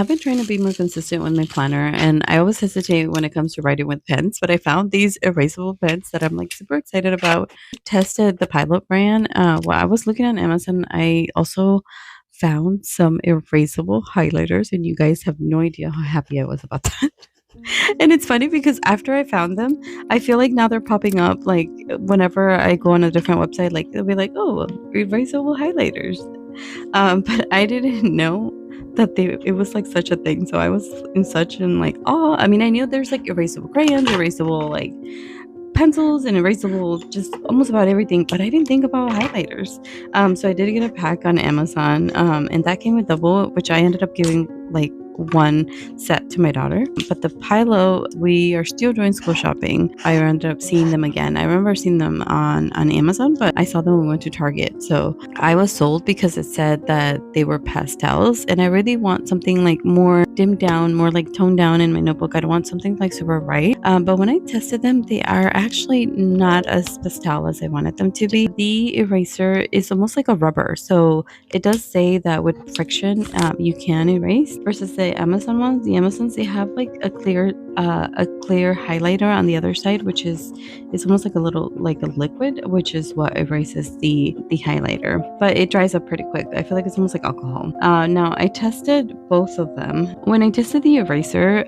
have been trying to be more consistent with my planner, and I always hesitate when it comes to writing with pens, but I found these erasable pens that I'm like super excited about. Tested the Pilot brand. While I was looking on Amazon, I also found some erasable highlighters, and you guys have no idea how happy I was about that. And it's funny because after I found them, I feel like now they're popping up like whenever I go on a different website, like they'll be like, "Oh, erasable highlighters." But I didn't know that it was like such a thing. So I was in such an like, oh, I mean, I knew there's like erasable crayons, erasable like pencils, and erasable just almost about everything, but I didn't think about highlighters. So I did get a pack on Amazon, and that came with double, which I ended up giving like one set to my daughter. But the Pilo, we are still doing school shopping. I ended up seeing them again. I remember seeing them on Amazon, but I saw them when we went to Target. So I was sold because it said that they were pastels, and I really want something like more dimmed down, more like toned down in my notebook. I don't want something like super bright. But when I tested them, they are actually not as pastel as I wanted them to be. The eraser is almost like a rubber, so it does say that with friction, you can erase versus the Amazon ones. The Amazons, they have like a clear highlighter on the other side, which is it's almost like a little like a liquid, which is what erases the highlighter. But it dries up pretty quick. I feel like it's almost like alcohol. Now I tested both of them. When I tested the eraser,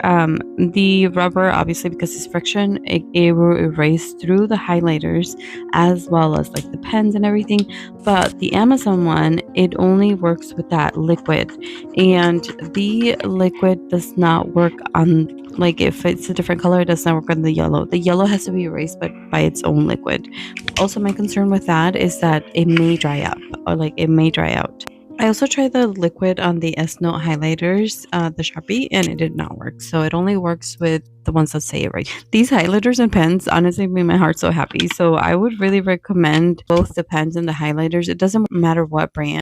the rubber, obviously because it's friction, it will erase through the highlighters as well as like the pens and everything. But the Amazon one, it only works with that liquid, and the liquid does not work on, like, if it's a different color, it does not work on the yellow. The yellow has to be erased but by its own liquid. Also, my concern with that is that it may dry up, or like it may dry out. I also tried the liquid on the S Note highlighters, the Sharpie, and it did not work. So it only works with the ones that say it right. These highlighters and pens honestly made my heart so happy. So I would really recommend both the pens and the highlighters. It doesn't matter what brand.